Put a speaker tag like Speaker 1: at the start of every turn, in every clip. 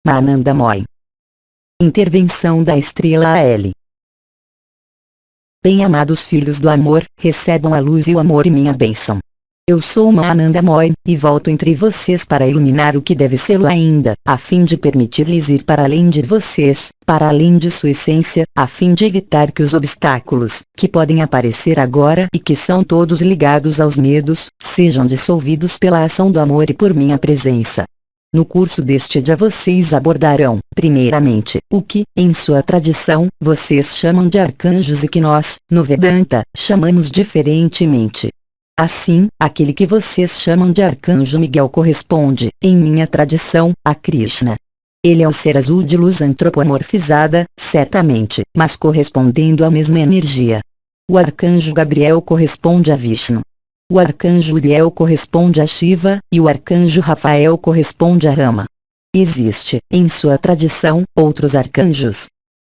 Speaker 1: Ananda Moy. Intervenção da estrela AL. Bem-amados filhos do amor, recebam a luz e o amor e minha bênção. Eu sou uma Ananda Moy, e volto entre vocês para iluminar o que deve ser ainda, a fim de permitir-lhes ir para além de vocês, para além de sua essência, a fim de evitar que os obstáculos, que podem aparecer agora e que são todos ligados aos medos, sejam dissolvidos pela ação do amor e por minha presença. No curso deste dia vocês abordarão, primeiramente, o que, em sua tradição, vocês chamam de arcanjos e que nós, no Vedanta, chamamos diferentemente. Assim, aquele que vocês chamam de Arcanjo Miguel corresponde, em minha tradição, a Krishna. Ele é o ser azul de luz antropomorfizada, certamente, mas correspondendo à mesma energia. O Arcanjo Gabriel corresponde a Vishnu. O Arcanjo Uriel corresponde a Shiva, e o Arcanjo Rafael corresponde a Rama. Existe, em sua tradição, outros arcanjos.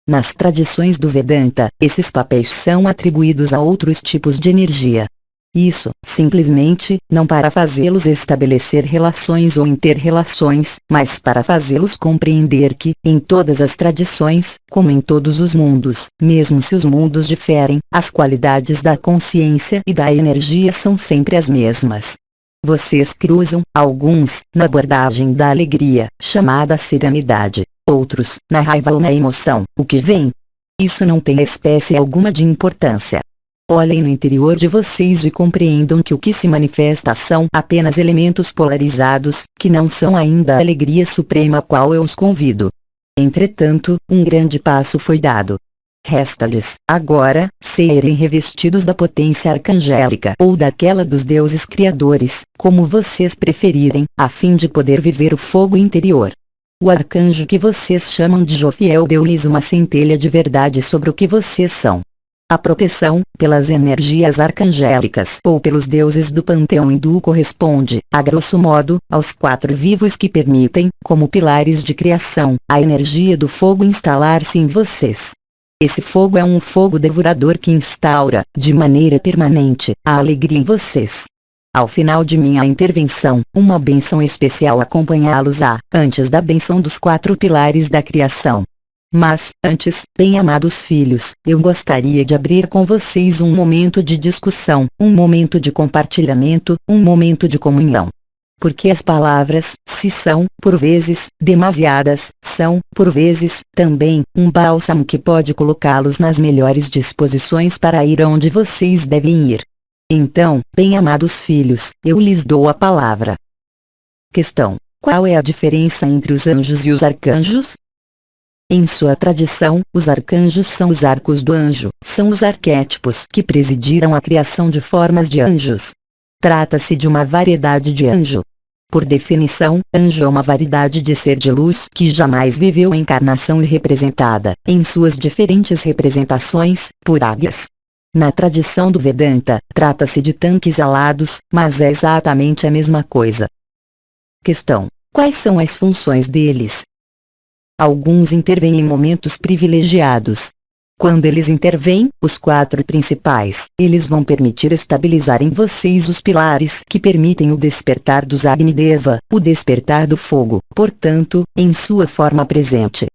Speaker 1: Nas tradições do Vedanta, esses papéis são atribuídos a outros tipos de energia. Isso, simplesmente, não para fazê-los estabelecer relações ou inter-relações, mas para fazê-los compreender que, em todas as tradições, como em todos os mundos, mesmo se os mundos diferem, as qualidades da consciência e da energia são sempre as mesmas. Vocês cruzam, alguns, na abordagem da alegria, chamada serenidade, outros, na raiva ou na emoção, o que vem. Isso não tem espécie alguma de importância. Olhem no interior de vocês e compreendam que o que se manifesta são apenas elementos polarizados, que não são ainda a alegria suprema a qual eu os convido. Entretanto, um grande passo foi dado. Resta-lhes, agora, serem revestidos da potência arcangélica ou daquela dos deuses criadores, como vocês preferirem, a fim de poder viver o fogo interior. O arcanjo que vocês chamam de Jofiel deu-lhes uma centelha de verdade sobre o que vocês são. A proteção, pelas energias arcangélicas ou pelos deuses do panteão hindu corresponde, a grosso modo, aos 4 vivos que permitem, como pilares de criação, a energia do fogo instalar-se em vocês. Esse fogo é um fogo devorador que instaura, de maneira permanente, a alegria em vocês. Ao final de minha intervenção, uma bênção especial acompanhá-los-á, antes da bênção dos 4 pilares da criação. Mas, antes, bem-amados filhos, eu gostaria de abrir com vocês um momento de discussão, um momento de compartilhamento, um momento de comunhão. Porque as palavras, se são, por vezes, demasiadas, são, por vezes, também, um bálsamo que pode colocá-los nas melhores disposições para ir onde vocês devem ir. Então, bem-amados filhos, eu lhes dou a palavra. Questão: qual é a diferença entre os anjos e os arcanjos? Em sua tradição, os arcanjos são os arcos do anjo, são os arquétipos que presidiram a criação de formas de anjos. Trata-se de uma variedade de anjo. Por definição, anjo é uma variedade de ser de luz que jamais viveu encarnação e representada, em suas diferentes representações, por águias. Na tradição do Vedanta, trata-se de tanques alados, mas é exatamente a mesma coisa. Questão: quais são as funções deles? Alguns intervêm em momentos privilegiados. Quando eles intervêm, os 4 principais, eles vão permitir estabilizar em vocês os pilares que permitem o despertar dos Agnideva, o despertar do fogo, portanto, em sua forma presente.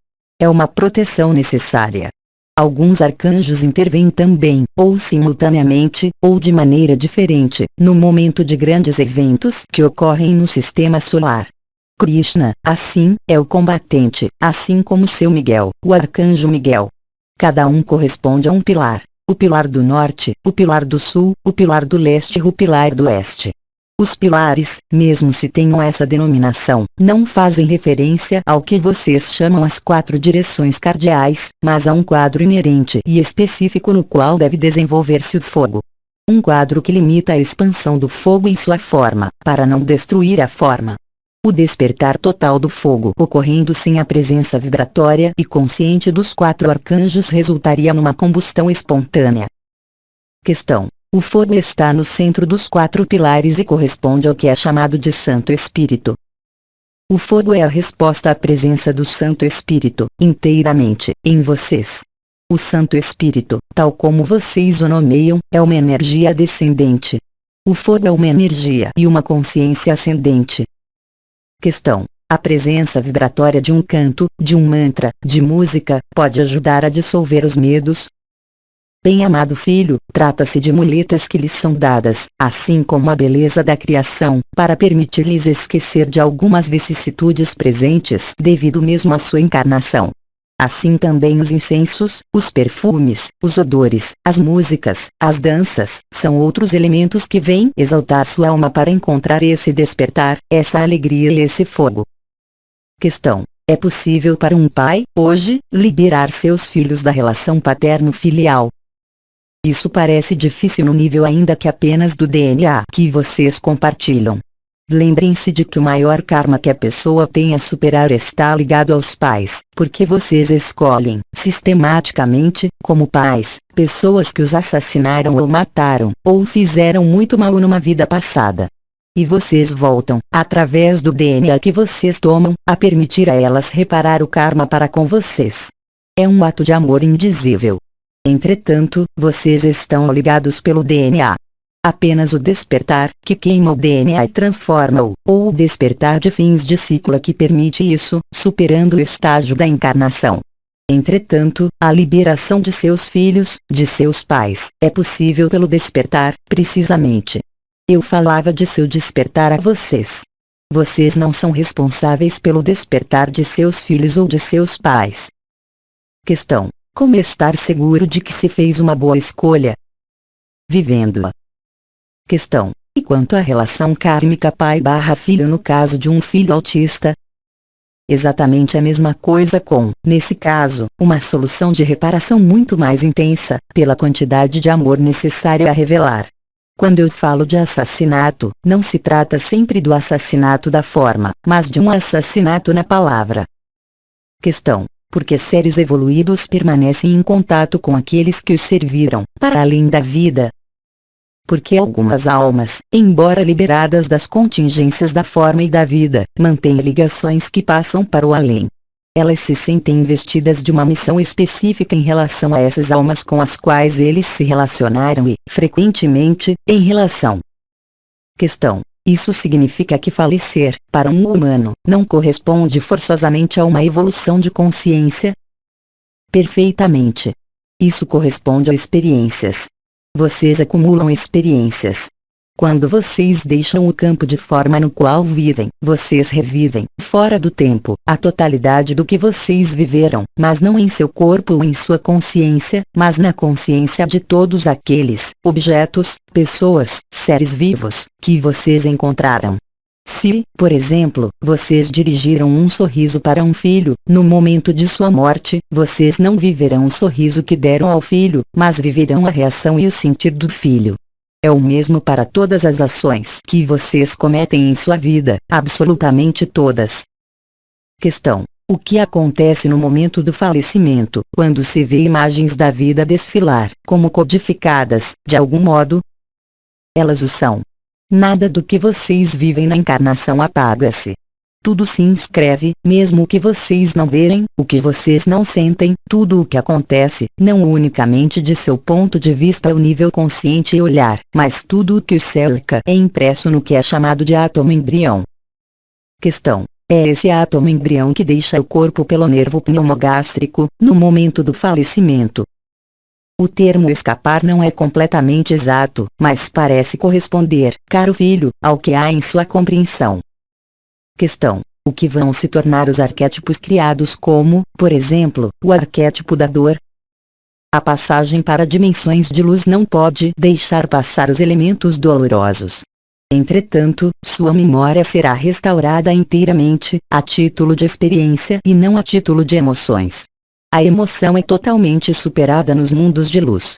Speaker 1: É uma proteção necessária. Alguns arcanjos intervêm também, ou simultaneamente, ou de maneira diferente, no momento de grandes eventos que ocorrem no sistema solar. Krishna, assim, é o combatente, assim como seu Miguel, o Arcanjo Miguel. Cada um corresponde a um pilar: o pilar do norte, o pilar do sul, o pilar do leste e o pilar do oeste. Os pilares, mesmo se tenham essa denominação, não fazem referência ao que vocês chamam as 4 direções cardeais, mas a um quadro inerente e específico no qual deve desenvolver-se o fogo. Um quadro que limita a expansão do fogo em sua forma, para não destruir a forma. O despertar total do fogo ocorrendo sem a presença vibratória e consciente dos 4 arcanjos resultaria numa combustão espontânea. Questão: o fogo está no centro dos 4 pilares e corresponde ao que é chamado de Santo Espírito. O fogo é a resposta à presença do Santo Espírito, inteiramente, em vocês. O Santo Espírito, tal como vocês o nomeiam, é uma energia descendente. O fogo é uma energia e uma consciência ascendente. Questão: A presença vibratória de um canto, de um mantra, de música, pode ajudar a dissolver os medos. Bem-amado filho, trata-se de muletas que lhes são dadas, assim como a beleza da criação, para permitir-lhes esquecer de algumas vicissitudes presentes devido mesmo à sua encarnação. Assim também os incensos, os perfumes, os odores, as músicas, as danças, são outros elementos que vêm exaltar sua alma para encontrar esse despertar, essa alegria e esse fogo. Questão: é possível para um pai, hoje, liberar seus filhos da relação paterno-filial? Isso parece difícil no nível ainda que apenas do DNA que vocês compartilham. Lembrem-se de que o maior karma que a pessoa tem a superar está ligado aos pais, porque vocês escolhem, sistematicamente, como pais, pessoas que os assassinaram ou mataram, ou fizeram muito mal numa vida passada. E vocês voltam, através do DNA que vocês tomam, a permitir a elas reparar o karma para com vocês. É um ato de amor indizível. Entretanto, vocês estão ligados pelo DNA. Apenas o despertar, que queima o DNA e transforma-o, ou o despertar de fins de ciclo que permite isso, superando o estágio da encarnação. Entretanto, a liberação de seus filhos, de seus pais, é possível pelo despertar, precisamente. Eu falava de seu despertar a vocês. Vocês não são responsáveis pelo despertar de seus filhos ou de seus pais. Questão: como estar seguro de que se fez uma boa escolha? Vivendo-a. Questão: e quanto à relação kármica pai/filho no caso de um filho autista? Exatamente a mesma coisa com, nesse caso, uma solução de reparação muito mais intensa, pela quantidade de amor necessária a revelar. Quando eu falo de assassinato, não se trata sempre do assassinato da forma, mas de um assassinato na palavra. Questão: porque seres evoluídos permanecem em contato com aqueles que os serviram, para além da vida? Porque algumas almas, embora liberadas das contingências da forma e da vida, mantêm ligações que passam para o além. Elas se sentem investidas de uma missão específica em relação a essas almas com as quais eles se relacionaram e, frequentemente, em relação. Questão: isso significa que falecer, para um humano, não corresponde forçosamente a uma evolução de consciência? Perfeitamente. Isso corresponde a experiências. Vocês acumulam experiências. Quando vocês deixam o campo de forma no qual vivem, vocês revivem, fora do tempo, a totalidade do que vocês viveram, mas não em seu corpo ou em sua consciência, mas na consciência de todos aqueles objetos, pessoas, seres vivos, que vocês encontraram. Se, por exemplo, vocês dirigiram um sorriso para um filho, no momento de sua morte, vocês não viverão o sorriso que deram ao filho, mas viverão a reação e o sentir do filho. É o mesmo para todas as ações que vocês cometem em sua vida, absolutamente todas. Questão: o que acontece no momento do falecimento, quando se vê imagens da vida desfilar, como codificadas, de algum modo? Elas o são. Nada do que vocês vivem na encarnação apaga-se. Tudo se inscreve, mesmo o que vocês não verem, o que vocês não sentem, tudo o que acontece, não unicamente de seu ponto de vista ao nível consciente e olhar, mas tudo o que o cerca é impresso no que é chamado de átomo embrião. Questão: é esse átomo embrião que deixa o corpo pelo nervo pneumogástrico, no momento do falecimento. O termo escapar não é completamente exato, mas parece corresponder, caro filho, ao que há em sua compreensão. Questão: o que vão se tornar os arquétipos criados como, por exemplo, o arquétipo da dor? A passagem para dimensões de luz não pode deixar passar os elementos dolorosos. Entretanto, sua memória será restaurada inteiramente, a título de experiência e não a título de emoções. A emoção é totalmente superada nos mundos de luz.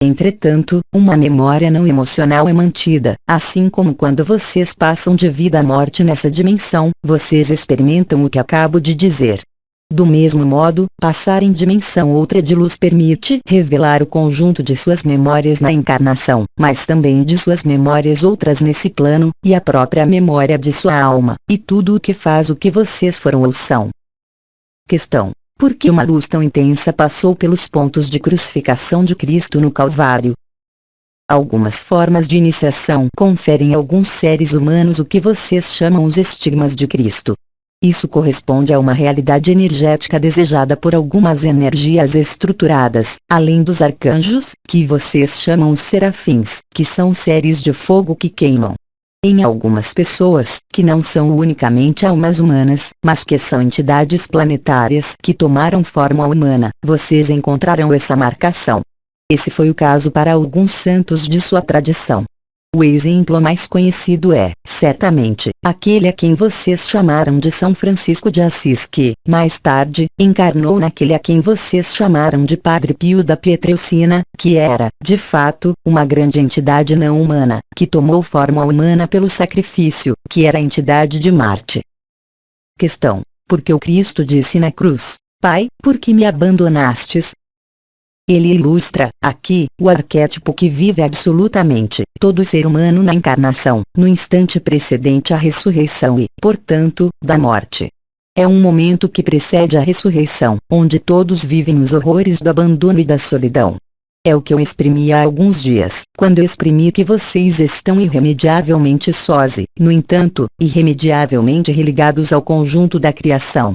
Speaker 1: Entretanto, uma memória não emocional é mantida, assim como quando vocês passam de vida à morte nessa dimensão, vocês experimentam o que acabo de dizer. Do mesmo modo, passar em dimensão outra de luz permite revelar o conjunto de suas memórias na encarnação, mas também de suas memórias outras nesse plano, e a própria memória de sua alma, e tudo o que faz o que vocês foram ou são. Questão: por que uma luz tão intensa passou pelos pontos de crucificação de Cristo no Calvário? Algumas formas de iniciação conferem a alguns seres humanos o que vocês chamam os estigmas de Cristo. Isso corresponde a uma realidade energética desejada por algumas energias estruturadas, além dos arcanjos, que vocês chamam os serafins, que são seres de fogo que queimam. Em algumas pessoas, que não são unicamente almas humanas, mas que são entidades planetárias que tomaram forma humana, vocês encontrarão essa marcação. Esse foi o caso para alguns santos de sua tradição. O exemplo mais conhecido é, certamente, aquele a quem vocês chamaram de São Francisco de Assis que, mais tarde, encarnou naquele a quem vocês chamaram de Padre Pio da Pietrelcina, que era, de fato, uma grande entidade não humana, que tomou forma humana pelo sacrifício, que era a entidade de Marte. Questão: porque o Cristo disse na cruz: Pai, por que me abandonastes? Ele ilustra, aqui, o arquétipo que vive absolutamente todo ser humano na encarnação, no instante precedente à ressurreição e, portanto, da morte. É um momento que precede a ressurreição, onde todos vivem os horrores do abandono e da solidão. É o que eu exprimi há alguns dias, quando exprimi que vocês estão irremediavelmente sós e, no entanto, irremediavelmente religados ao conjunto da criação.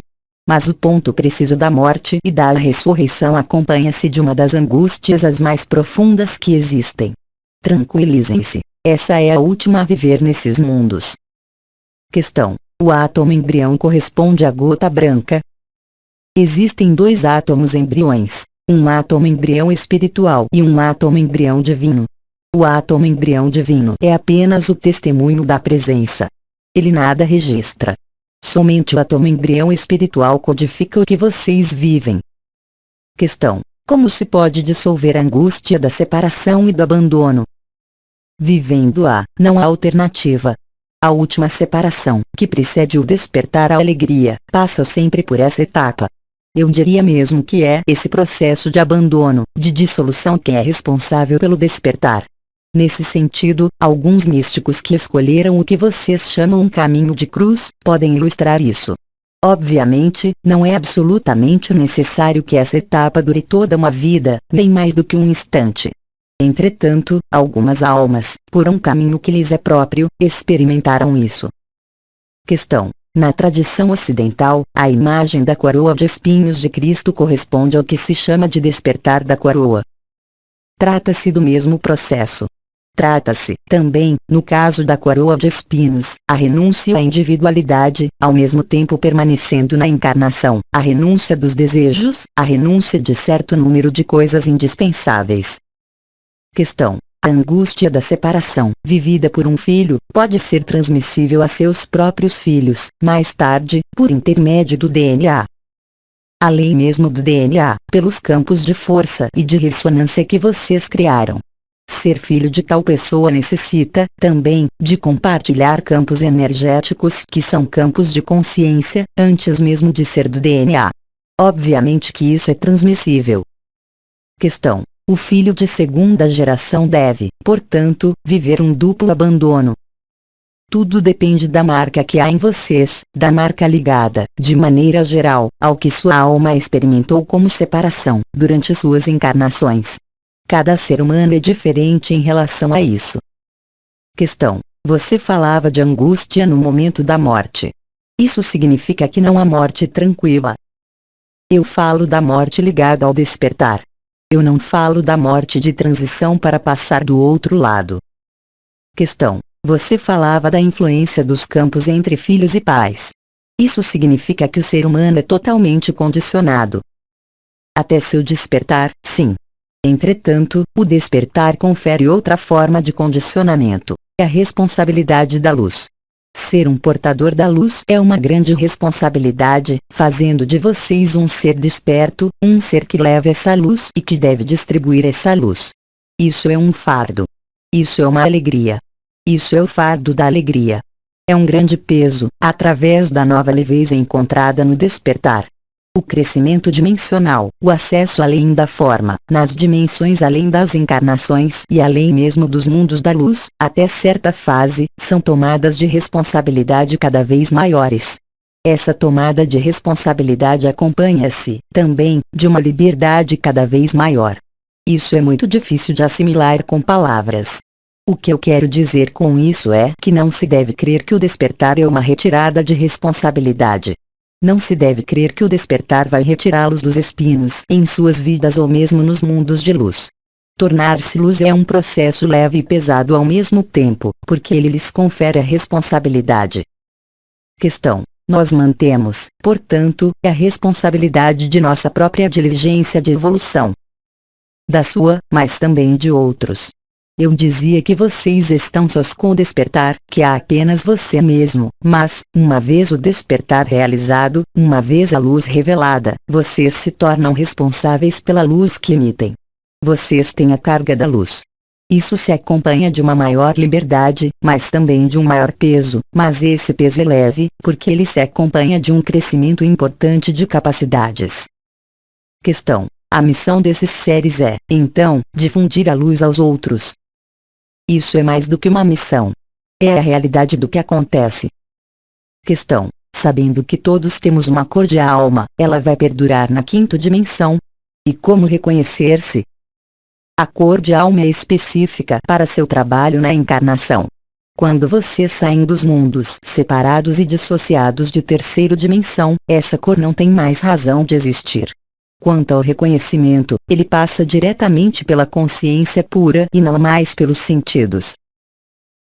Speaker 1: Mas o ponto preciso da morte e da ressurreição acompanha-se de uma das angústias as mais profundas que existem. Tranquilizem-se, essa é a última a viver nesses mundos. Questão: o átomo embrião corresponde à gota branca? Existem dois átomos embriões, um átomo embrião espiritual e um átomo embrião divino. O átomo embrião divino é apenas o testemunho da presença. Ele nada registra. Somente o átomo embrião espiritual codifica o que vocês vivem. Questão: como se pode dissolver a angústia da separação e do abandono? Vivendo-a, não há alternativa. A última separação, que precede o despertar à alegria, passa sempre por essa etapa. Eu diria mesmo que é esse processo de abandono, de dissolução que é responsável pelo despertar. Nesse sentido, alguns místicos que escolheram o que vocês chamam um caminho de cruz, podem ilustrar isso. Obviamente, não é absolutamente necessário que essa etapa dure toda uma vida, nem mais do que um instante. Entretanto, algumas almas, por um caminho que lhes é próprio, experimentaram isso. Questão: na tradição ocidental, a imagem da coroa de espinhos de Cristo corresponde ao que se chama de despertar da coroa. Trata-se do mesmo processo. Trata-se, também, no caso da coroa de espinhos, a renúncia à individualidade, ao mesmo tempo permanecendo na encarnação, a renúncia dos desejos, a renúncia de certo número de coisas indispensáveis. Questão: a angústia da separação, vivida por um filho, pode ser transmissível a seus próprios filhos, mais tarde, por intermédio do DNA. Além mesmo do DNA, pelos campos de força e de ressonância que vocês criaram. Ser filho de tal pessoa necessita, também, de compartilhar campos energéticos que são campos de consciência, antes mesmo de ser do DNA. Obviamente que isso é transmissível. Questão: o filho de segunda geração deve, portanto, viver um duplo abandono. Tudo depende da marca que há em vocês, da marca ligada, de maneira geral, ao que sua alma experimentou como separação, durante suas encarnações. Cada ser humano é diferente em relação a isso. Questão: você falava de angústia no momento da morte. Isso significa que não há morte tranquila. Eu falo da morte ligada ao despertar. Eu não falo da morte de transição para passar do outro lado. Questão: você falava da influência dos campos entre filhos e pais. Isso significa que o ser humano é totalmente condicionado. Até seu despertar, sim. Entretanto, o despertar confere outra forma de condicionamento, é a responsabilidade da luz. Ser um portador da luz é uma grande responsabilidade, fazendo de vocês um ser desperto, um ser que leva essa luz e que deve distribuir essa luz. Isso é um fardo. Isso é uma alegria. Isso é o fardo da alegria. É um grande peso, através da nova leveza encontrada no despertar. O crescimento dimensional, o acesso além da forma, nas dimensões além das encarnações e além mesmo dos mundos da luz, até certa fase, são tomadas de responsabilidade cada vez maiores. Essa tomada de responsabilidade acompanha-se, também, de uma liberdade cada vez maior. Isso é muito difícil de assimilar com palavras. O que eu quero dizer com isso é que não se deve crer que o despertar é uma retirada de responsabilidade. Não se deve crer que o despertar vai retirá-los dos espinos em suas vidas ou mesmo nos mundos de luz. Tornar-se luz é um processo leve e pesado ao mesmo tempo, porque ele lhes confere a responsabilidade. Questão: nós mantemos, portanto, a responsabilidade de nossa própria diligência de evolução. Da sua, mas também de outros. Eu dizia que vocês estão sós com o despertar, que há apenas você mesmo, mas, uma vez o despertar realizado, uma vez a luz revelada, vocês se tornam responsáveis pela luz que emitem. Vocês têm a carga da luz. Isso se acompanha de uma maior liberdade, mas também de um maior peso, mas esse peso é leve, porque ele se acompanha de um crescimento importante de capacidades. Questão: a missão desses seres é, então, difundir a luz aos outros. Isso é mais do que uma missão. É a realidade do que acontece. Questão: sabendo que todos temos uma cor de alma, ela vai perdurar na quinta dimensão? E como reconhecer-se? A cor de alma é específica para seu trabalho na encarnação. Quando vocês saem dos mundos separados e dissociados de terceira dimensão, essa cor não tem mais razão de existir. Quanto ao reconhecimento, ele passa diretamente pela consciência pura e não mais pelos sentidos.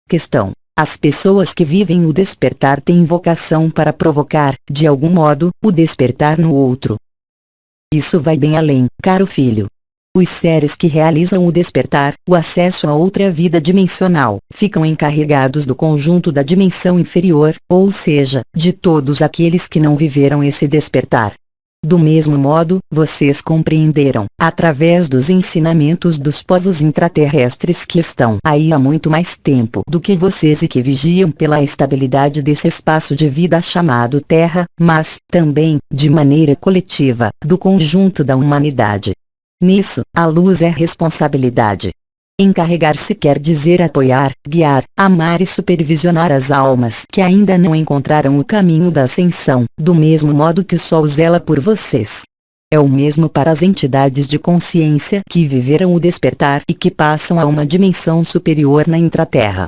Speaker 1: Questão: as pessoas que vivem o despertar têm vocação para provocar, de algum modo, o despertar no outro. Isso vai bem além, caro filho. Os seres que realizam o despertar, o acesso a outra vida dimensional, ficam encarregados do conjunto da dimensão inferior, ou seja, de todos aqueles que não viveram esse despertar. Do mesmo modo, vocês compreenderam, através dos ensinamentos dos povos intraterrestres que estão aí há muito mais tempo do que vocês e que vigiam pela estabilidade desse espaço de vida chamado Terra, mas, também, de maneira coletiva, do conjunto da humanidade. Nisso, a luz é responsabilidade. Encarregar-se quer dizer apoiar, guiar, amar e supervisionar as almas que ainda não encontraram o caminho da ascensão, do mesmo modo que o Sol zela por vocês. É o mesmo para as entidades de consciência que viveram o despertar e que passam a uma dimensão superior na intraterra.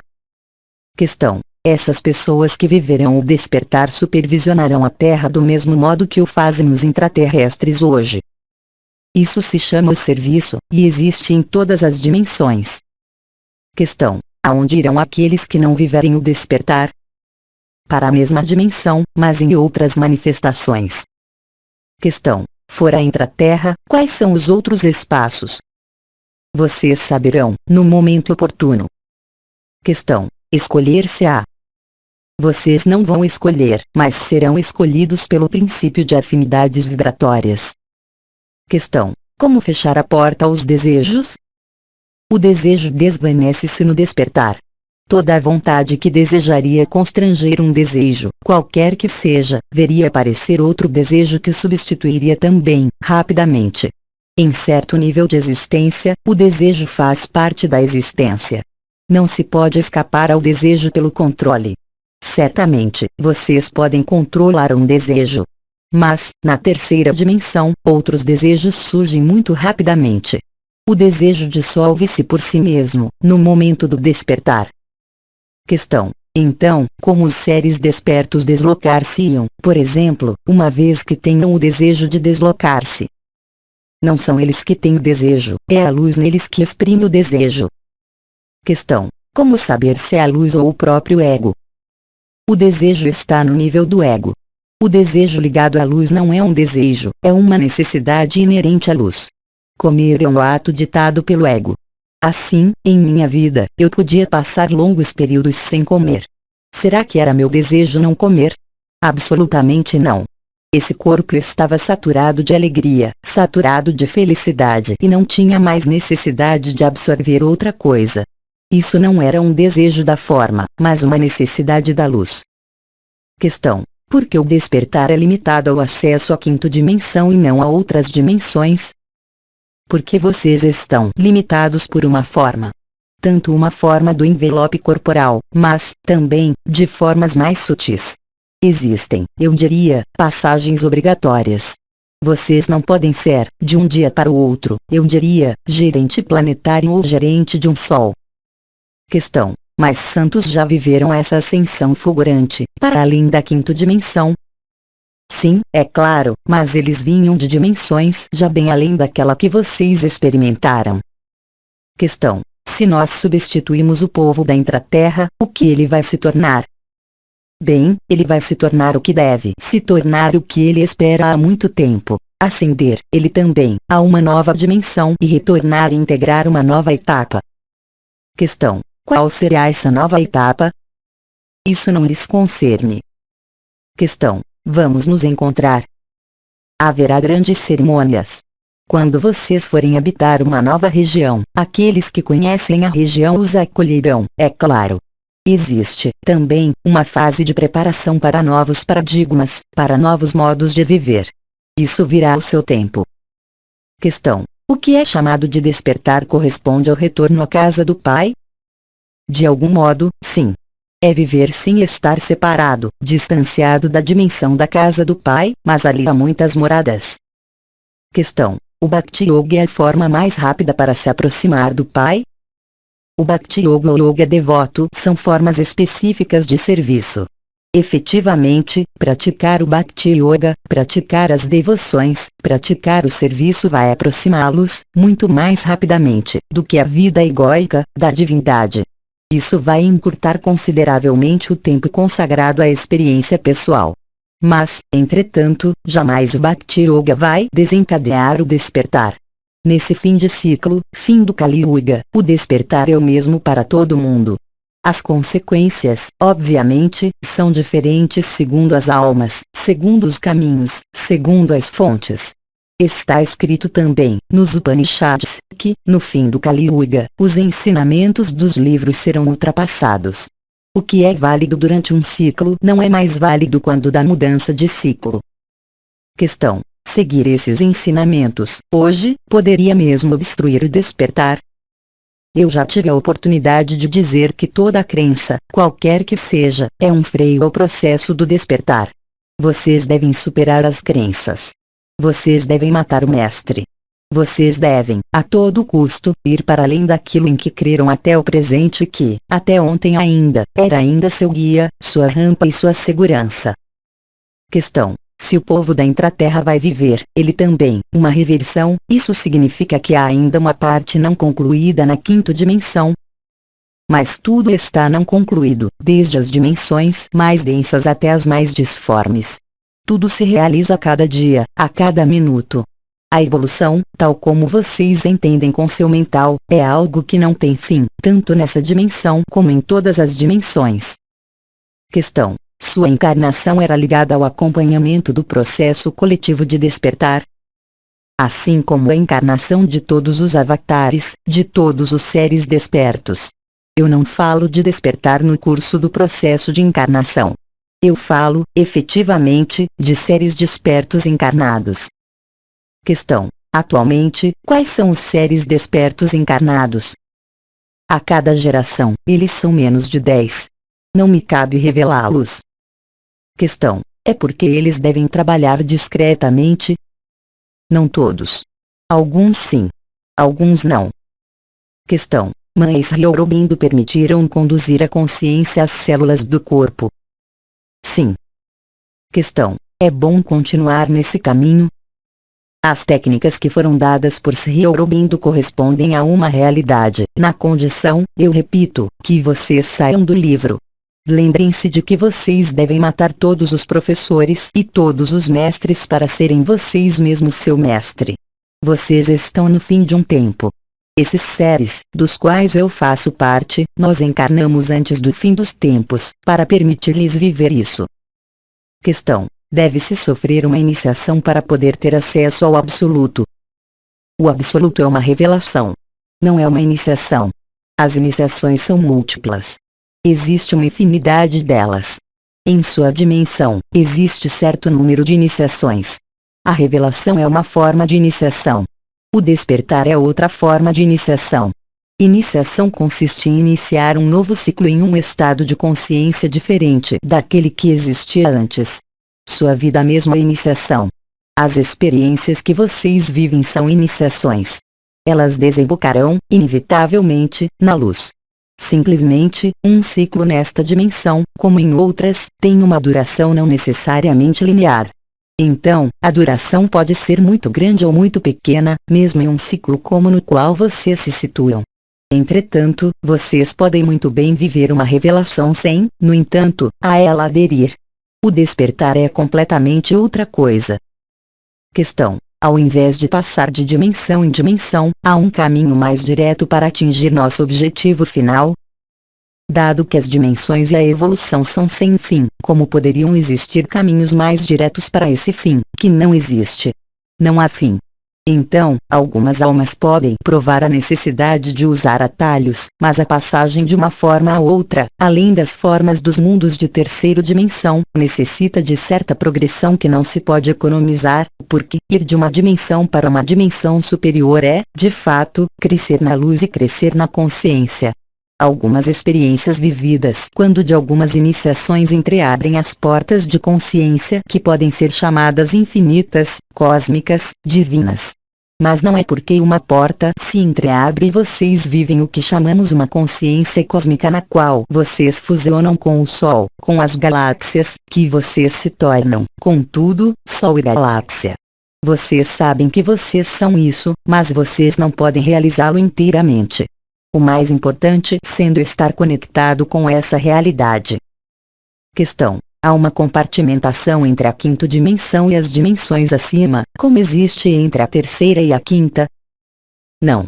Speaker 1: Questão: essas pessoas que viverão o despertar supervisionarão a Terra do mesmo modo que o fazem os intraterrestres hoje. Isso se chama o serviço, e existe em todas as dimensões. Questão: aonde irão aqueles que não viverem o despertar? Para a mesma dimensão, mas em outras manifestações. Questão: fora a intraterra, quais são os outros espaços? Vocês saberão, no momento oportuno. Questão: escolher-se-á. Vocês não vão escolher, mas serão escolhidos pelo princípio de afinidades vibratórias. Questão: como fechar a porta aos desejos? O desejo desvanece-se no despertar. Toda a vontade que desejaria constranger um desejo, qualquer que seja, veria aparecer outro desejo que o substituiria também, rapidamente. Em certo nível de existência, o desejo faz parte da existência. Não se pode escapar ao desejo pelo controle. Certamente, vocês podem controlar um desejo. Mas, na terceira dimensão, outros desejos surgem muito rapidamente. O desejo dissolve-se por si mesmo, no momento do despertar. Questão: então, como os seres despertos deslocar-se-iam, por exemplo, uma vez que tenham o desejo de deslocar-se? Não são eles que têm o desejo, é a luz neles que exprime o desejo. Questão: como saber se é a luz ou o próprio ego? O desejo está no nível do ego. O desejo ligado à luz não é um desejo, é uma necessidade inerente à luz. Comer é um ato ditado pelo ego. Assim, em minha vida, eu podia passar longos períodos sem comer. Será que era meu desejo não comer? Absolutamente não. Esse corpo estava saturado de alegria, saturado de felicidade e não tinha mais necessidade de absorver outra coisa. Isso não era um desejo da forma, mas uma necessidade da luz. Questão: por que o despertar é limitado ao acesso à quinta dimensão e não a outras dimensões? Porque vocês estão limitados por uma forma. Tanto uma forma do envelope corporal, mas, também, de formas mais sutis. Existem, eu diria, passagens obrigatórias. Vocês não podem ser, de um dia para o outro, eu diria, gerente planetário ou gerente de um sol. Questão: mas santos já viveram essa ascensão fulgurante, para além da quinta dimensão? Sim, é claro, mas eles vinham de dimensões já bem além daquela que vocês experimentaram. Questão: se nós substituímos o povo da intraterra, o que ele vai se tornar? Bem, ele vai se tornar o que deve se tornar, o que ele espera há muito tempo: ascender, ele também, a uma nova dimensão e retornar e integrar uma nova etapa. Questão: qual será essa nova etapa? Isso não lhes concerne. Questão: vamos nos encontrar. Haverá grandes cerimônias. Quando vocês forem habitar uma nova região, aqueles que conhecem a região os acolherão, é claro. Existe, também, uma fase de preparação para novos paradigmas, para novos modos de viver. Isso virá ao seu tempo. Questão: o que é chamado de despertar corresponde ao retorno à casa do Pai? De algum modo, sim. É viver sem estar separado, distanciado da dimensão da casa do Pai, mas ali há muitas moradas. Questão: o Bhakti Yoga é a forma mais rápida para se aproximar do Pai? O Bhakti Yoga ou Yoga devoto são formas específicas de serviço. Efetivamente, praticar o Bhakti Yoga, praticar as devoções, praticar o serviço vai aproximá-los, muito mais rapidamente, do que a vida egóica, da divindade. Isso vai encurtar consideravelmente o tempo consagrado à experiência pessoal. Mas, entretanto, jamais o Bhakti Yoga vai desencadear o despertar. Nesse fim de ciclo, fim do Kali Yuga, o despertar é o mesmo para todo mundo. As consequências, obviamente, são diferentes segundo as almas, segundo os caminhos, segundo as fontes. Está escrito também, nos Upanishads, que, no fim do Kali Yuga, os ensinamentos dos livros serão ultrapassados. O que é válido durante um ciclo não é mais válido quando dá mudança de ciclo. Questão: seguir esses ensinamentos, hoje, poderia mesmo obstruir o despertar? Eu já tive a oportunidade de dizer que toda crença, qualquer que seja, é um freio ao processo do despertar. Vocês devem superar as crenças. Vocês devem matar o mestre. Vocês devem, a todo custo, ir para além daquilo em que creram até o presente que, até ontem ainda, era ainda seu guia, sua rampa e sua segurança. Questão: se o povo da intraterra vai viver, ele também, uma reversão, isso significa que há ainda uma parte não concluída na quinta dimensão. Mas tudo está não concluído, desde as dimensões mais densas até as mais disformes. Tudo se realiza a cada dia, a cada minuto. A evolução, tal como vocês entendem com seu mental, é algo que não tem fim, tanto nessa dimensão como em todas as dimensões. Questão: sua encarnação era ligada ao acompanhamento do processo coletivo de despertar? Assim como a encarnação de todos os avatares, de todos os seres despertos. Eu não falo de despertar no curso do processo de encarnação. Eu falo, efetivamente, de seres despertos encarnados. Questão: atualmente, quais são os seres despertos encarnados? A cada geração, eles são menos de 10. Não me cabe revelá-los. Questão: é porque eles devem trabalhar discretamente? Não todos. Alguns sim. Alguns não. Questão: Mães Hyorubindo permitiram conduzir a consciência às células do corpo? Sim. Questão: é bom continuar nesse caminho? As técnicas que foram dadas por Sri Aurobindo correspondem a uma realidade, na condição, eu repito, que vocês saiam do livro. Lembrem-se de que vocês devem matar todos os professores e todos os mestres para serem vocês mesmos seu mestre. Vocês estão no fim de um tempo. Esses seres, dos quais eu faço parte, nós encarnamos antes do fim dos tempos, para permitir-lhes viver isso. Questão: deve-se sofrer uma iniciação para poder ter acesso ao Absoluto? O Absoluto é uma revelação. Não é uma iniciação. As iniciações são múltiplas. Existe uma infinidade delas. Em sua dimensão, existe certo número de iniciações. A revelação é uma forma de iniciação. O despertar é outra forma de iniciação. Iniciação consiste em iniciar um novo ciclo em um estado de consciência diferente daquele que existia antes. Sua vida mesma é iniciação. As experiências que vocês vivem são iniciações. Elas desembocarão, inevitavelmente, na luz. Simplesmente, um ciclo nesta dimensão, como em outras, tem uma duração não necessariamente linear. Então, a duração pode ser muito grande ou muito pequena, mesmo em um ciclo como no qual vocês se situam. Entretanto, vocês podem muito bem viver uma revelação sem, no entanto, a ela aderir. O despertar é completamente outra coisa. Questão: ao invés de passar de dimensão em dimensão, há um caminho mais direto para atingir nosso objetivo final? Dado que as dimensões e a evolução são sem fim, como poderiam existir caminhos mais diretos para esse fim, que não existe? Não há fim. Então, algumas almas podem provar a necessidade de usar atalhos, mas a passagem de uma forma a outra, além das formas dos mundos de terceira dimensão, necessita de certa progressão que não se pode economizar, porque ir de uma dimensão para uma dimensão superior é, de fato, crescer na luz e crescer na consciência. Algumas experiências vividas quando de algumas iniciações entreabrem as portas de consciência que podem ser chamadas infinitas, cósmicas, divinas. Mas não é porque uma porta se entreabre e vocês vivem o que chamamos uma consciência cósmica na qual vocês fusionam com o Sol, com as galáxias, que vocês se tornam, contudo, Sol e galáxia. Vocês sabem que vocês são isso, mas vocês não podem realizá-lo inteiramente. O mais importante sendo estar conectado com essa realidade. Questão: há uma compartimentação entre a quinta dimensão e as dimensões acima, como existe entre a terceira e a quinta? Não.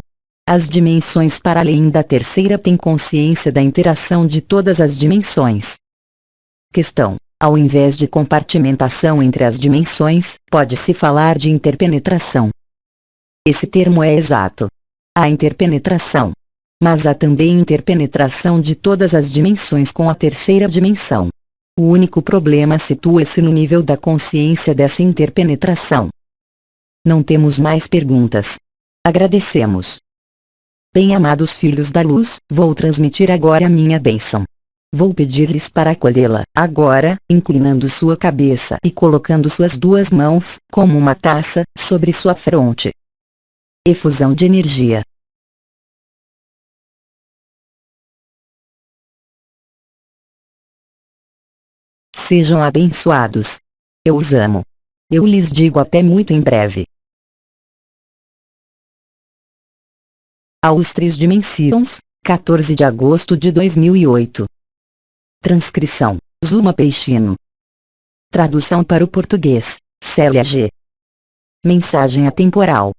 Speaker 1: As dimensões para além da terceira têm consciência da interação de todas as dimensões. Questão: ao invés de compartimentação entre as dimensões, pode-se falar de interpenetração. Esse termo é exato. Há interpenetração. Mas há também interpenetração de todas as dimensões com a terceira dimensão. O único problema situa-se no nível da consciência dessa interpenetração. Não temos mais perguntas. Agradecemos. Bem-amados filhos da luz, vou transmitir agora a minha bênção. Vou pedir-lhes para acolhê-la, agora, inclinando sua cabeça e colocando suas duas mãos, como uma taça, sobre sua fronte. Efusão de energia. Sejam abençoados. Eu os amo. Eu lhes digo até muito em breve. Aos 3 Dimensões, 14 de agosto de 2008. Transcrição: Zuma Peixino. Tradução para o português: Célia G. Mensagem atemporal.